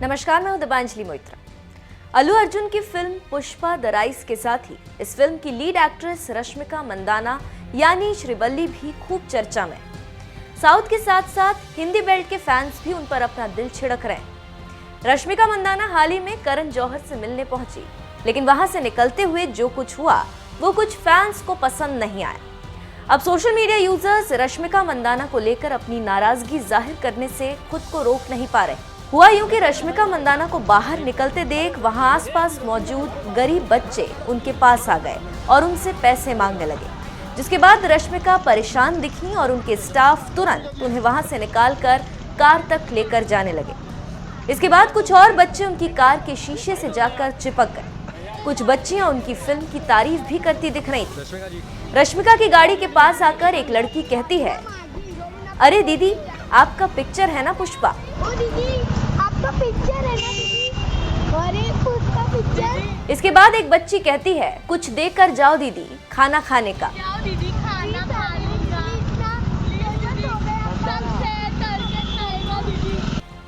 नमस्कार, मैं हूं दिबांजलि मोइत्रा। अल्लू अर्जुन की फिल्म पुष्पा द राइज के साथ ही इस फिल्म की लीड एक्ट्रेस रश्मिका मंदाना यानी श्रीवल्ली भी खूब चर्चा में। साउथ के साथ साथ हिंदी बेल्ट के फैंस भी उन पर अपना दिल छिड़क रहे हैं। रश्मिका मंदाना हाल ही में करण जौहर से मिलने पहुंची, लेकिन वहां से निकलते हुए जो कुछ हुआ वो कुछ फैंस को पसंद नहीं आया। अब social media users Rashmika Mandanna को लेकर अपनी नाराजगी जाहिर करने से खुद को रोक नहीं पा रहे। हुआ यूं कि रश्मिका मंदाना को बाहर निकलते देख वहां आसपास मौजूद गरीब बच्चे उनके पास आ गए और उनसे पैसे मांगने लगे, जिसके बाद रश्मिका परेशान दिखी और उनके स्टाफ तुरंत उन्हें वहां से निकालकर कार तक लेकर जाने लगे। इसके बाद कुछ और बच्चे उनकी कार के शीशे से जाकर चिपक गए। कुछ बच्चियां उनकी फिल्म की तारीफ भी करती दिख रही थी। रश्मिका की गाड़ी के पास आकर एक लड़की कहती है, अरे दीदी, आपका पिक्चर है ना पुष्पा। ओ दीदी, आपका पिक्चर है ना दीदी। अरे पुष्पा पिक्चर। इसके बाद एक बच्ची कहती है, कुछ देकर जाओ दीदी, खाना खाने का। जाओ दीदी, खाना खाने का।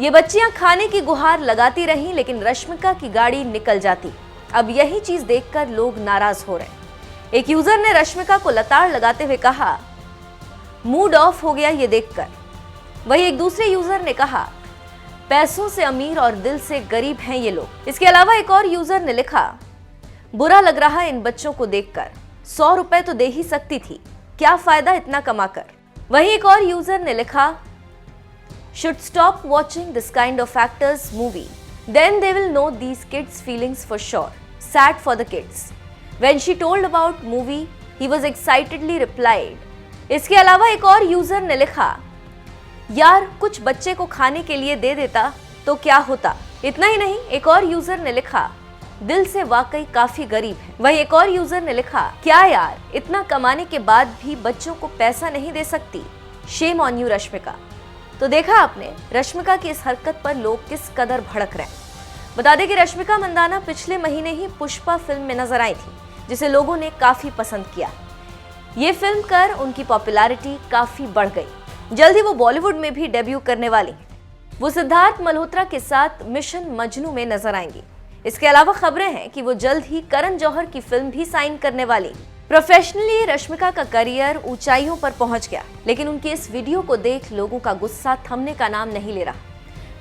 ये बच्चियां खाने की गुहार लगाती रहीं, लेकिन रश्मिका की गाड़ी निकल जाती। अब यही चीज देखकर लोग नाराज हो रहे। एक यूजर ने रश्मिका को लताड़ लगाते हुए कहा, मूड ऑफ हो गया ये देखकर। वहीं एक दूसरे यूजर ने कहा, पैसों से अमीर और दिल से गरीब हैं ये लोग। इसके अलावा एक और यूजर ने लिखा, बुरा लग रहा है इन बच्चों को देखकर, 100 रुपए तो दे ही सकती थी, क्या फायदा इतना कमाकर। वहीं एक और यूजर ने लिखा, should stop watching this kind of actors movie, then they will know these kids feelings for sure, sad for the kids. When she told about movie he was excitedly replied. इसके अलावा एक और user ने लिखा, यार कुछ बच्चे को खाने के लिए दे देता तो क्या होता। इतना ही नहीं, एक और यूजर ने लिखा, दिल से वाकई काफी गरीब है। वहीं एक और यूजर ने लिखा, क्या यार, इतना कमाने के बाद भी बच्चों को पैसा नहीं दे सकती, शेम ऑन यू रश्मिका। तो देखा आपने रश्मिका की इस हरकत पर लोग किस कदर भड़क रहे हैं। बता दें कि रश्मिका मंदाना पिछले महीने ही पुष्पा फिल्म में नजर आई थी, जिसे लोगों ने काफी पसंद किया। ये फिल्म कर उनकी पॉपुलैरिटी काफी बढ़ गई। जल्द ही वो बॉलीवुड में भी डेब्यू करने वाली। वो सिद्धार्थ मल्होत्रा के साथ मिशन मजनू में नजर आएंगी। इसके अलावा खबरें हैं कि वो जल्द ही करण जौहर की फिल्म भी साइन करने वाली। प्रोफेशनली रश्मिका का करियर ऊंचाइयों पर पहुंच गया, लेकिन उनकी इस वीडियो को देख लोगों का गुस्सा थमने का नाम नहीं ले रहा।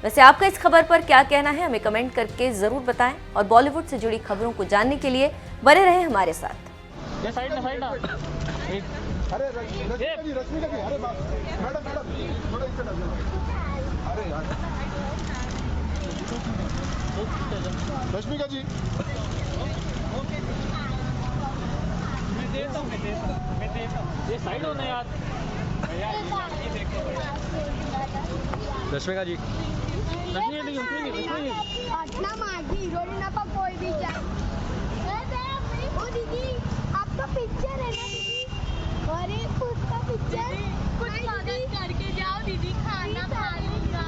वैसे आपका इस खबर पर क्या कहना है, हमें कमेंट करके जरूर बताएं और बॉलीवुड से जुड़ी खबरों को जानने के लिए बने रहें हमारे साथ। अरे रश्मिका जी, अरे मैडम थोड़ा इससे अरे यार रश्मिका जी, मैं देता हूँ ये साइड होना यार। ये देखो रश्मिका जी, पटना मागी हीरोइन ना पर कोई भी जाए। ओ दीदी, आपका पिक्चर है ना दीदी। अरे पुष्पा पिक्चर। कुछ मदद करके जाओ दीदी, खाना खाने का।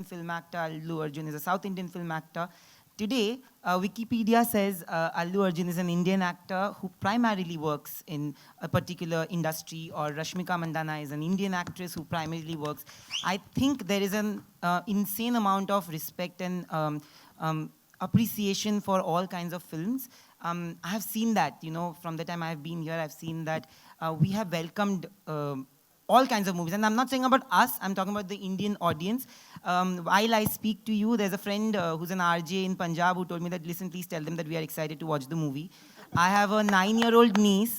Film actor Allu Arjun is a South Indian film actor. Today, Wikipedia says Allu Arjun is an Indian actor who primarily works in a particular industry, or Rashmika Mandana is an Indian actress who primarily works. I think there is an insane amount of respect and appreciation for all kinds of films. I have seen that, from the time I have been here, I've seen that we have welcomed all kinds of movies. And I'm not saying about us, I'm talking about the Indian audience. While I speak to you, there's a friend who's an RJ in Punjab who told me that, listen, please tell them that we are excited to watch the movie. I have a 9-year-old niece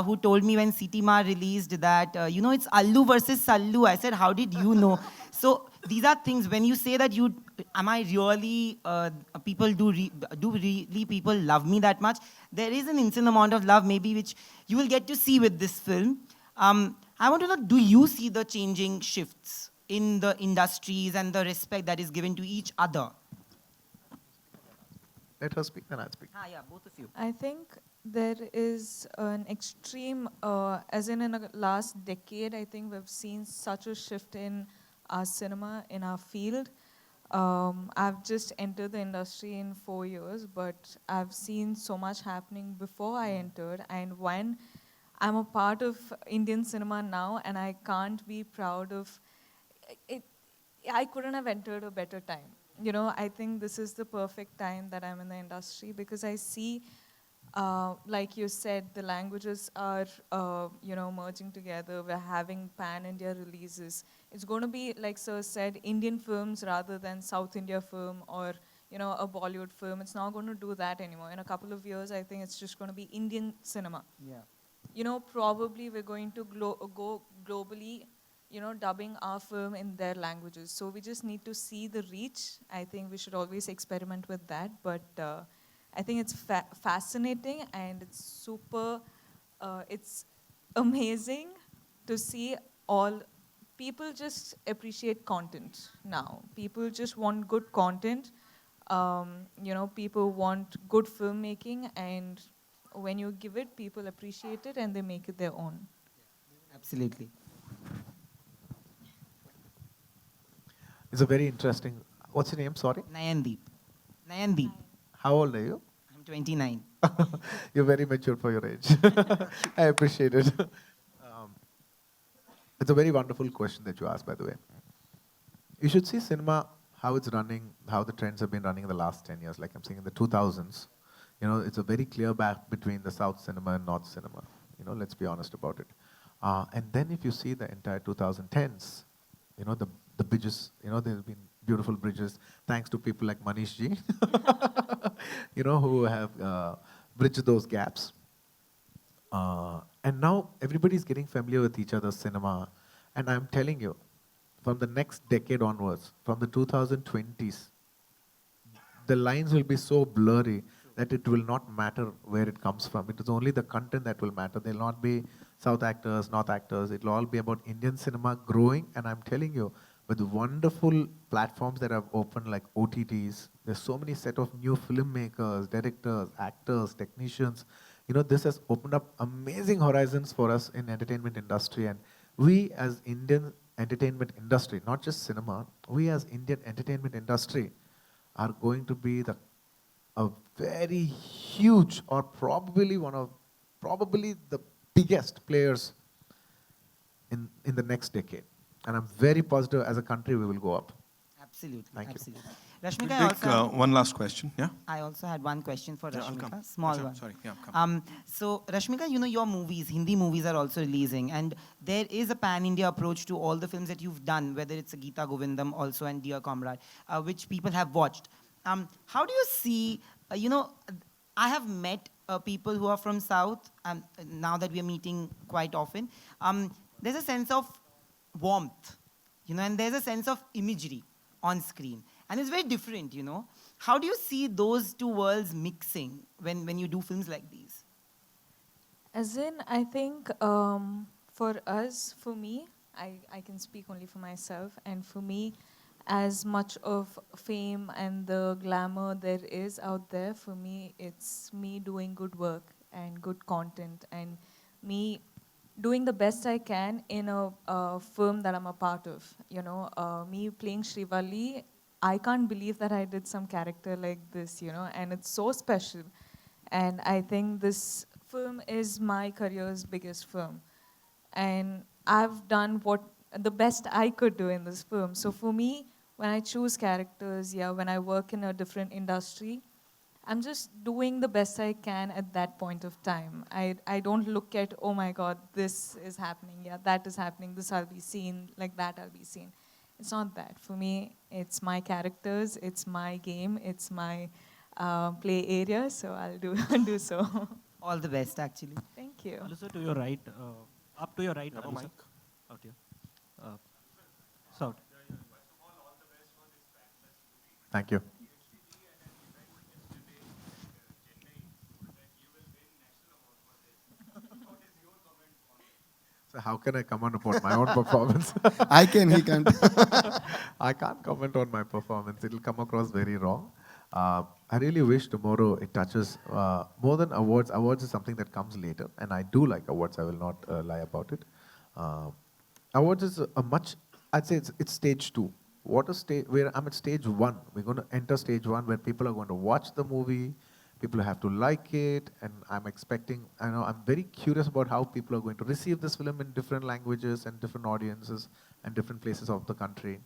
who told me when Sitima released that, it's Allu versus Sallu. I said, how did you know? So these are things, when you say that am I really, people do really people love me that much? There is an insane amount of love maybe which you will get to see with this film. I want to know, do you see the changing shifts in the industries and the respect that is given to each other? let her speak, then I'll speak. Yeah, both of you. I think there is an extreme, as in the last decade, I think we've seen such a shift in our cinema, in our field. I've just entered the industry in 4 years, but I've seen so much happening before I entered, and when I'm a part of Indian cinema now, and I can't be proud of it, I couldn't have entered a better time. You know, I think this is the perfect time that I'm in the industry because I see, like you said, the languages are, you know, merging together. We're having pan-India releases. It's going to be, like Sir said, Indian films rather than South India film or, you know, a Bollywood film. It's not going to do that anymore. In a couple of years, I think it's just going to be Indian cinema. Yeah. You know, probably we're going to go globally, you know, dubbing our film in their languages. So we just need to see the reach. I think we should always experiment with that. But I think it's fascinating and it's super, it's amazing to see all, people just appreciate content now. People just want good content. You know, people want good filmmaking, and when you give it, people appreciate it and they make it their own. Absolutely. It's a very interesting. What's your name? Sorry. Nayandeep. Nayandeep. How old are you? I'm 29. You're very mature for your age. I appreciate it. It's a very wonderful question that you asked, by the way. You should see cinema, how it's running, how the trends have been running in the last 10 years. Like I'm saying in the 2000s, you know, it's a very clear gap between the South cinema and North cinema. You know, let's be honest about it. And then if you see the entire 2010s, you know, the bridges, you know, there's been beautiful bridges, thanks to people like Manish ji, you know, who have bridged those gaps. And now everybody's getting familiar with each other's cinema. And I'm telling you, from the next decade onwards, from the 2020s, the lines will be so blurry that it will not matter where it comes from. It is only the content that will matter. There will not be South actors, North actors. It will all be about Indian cinema growing. And I'm telling you, with wonderful platforms that have opened like OTTs, there's so many set of new filmmakers, directors, actors, technicians. You know, this has opened up amazing horizons for us in entertainment industry. And we as Indian entertainment industry, not just cinema, we as Indian entertainment industry are going to be a very huge or probably the biggest players in the next decade. And I'm very positive as a country we will go up. Absolutely. Thank you. Absolutely. Rashmika, We'll take one last question. Yeah? I also had one question for Yeah, I'll Rashmika, come. small Sure, one. sorry, yeah, come. So Rashmika, you know, your movies, Hindi movies are also releasing, and there is a pan-India approach to all the films that you've done, whether it's a Geeta Govindam also and Dear Comrade, which people have watched. How do you see, you know, I have met people who are from South, now that we are meeting quite often. There's a sense of warmth, you know, and there's a sense of imagery on screen. And it's very different, you know. How do you see those two worlds mixing when you do films like these? As in, I think for us, for me, I can speak only for myself, and for me, as much of fame and the glamour there is out there, for me, it's me doing good work and good content and me doing the best I can in a film that I'm a part of. You know, me playing Srivalli, I can't believe that I did some character like this, you know, and it's so special. And I think this film is my career's biggest film. And I've done the best I could do in this film. So for me, when I choose characters, when I work in a different industry, I'm just doing the best I can at that point of time. I don't look at, oh my God, this is happening, that is happening, this I'll be seen, like that I'll be seen. It's not that. For me, it's my characters, it's my game, it's my play area, so I'll do so. All the best, actually. Thank you. Also to your right, up to your right. Have a Alu, sir. mic. Out here. South. Thank you. So how can I comment upon my own performance? I can, he can't. I can't comment on my performance. It'll come across very wrong. I really wish tomorrow it touches more than awards. Awards is something that comes later, and I do like awards. I will not lie about it. Awards is I'd say it's stage 2. Where I'm at stage 1. We're going to enter stage 1 where people are going to watch the movie. People have to like it, and I'm very curious about how people are going to receive this film in different languages and different audiences. and different places of the country.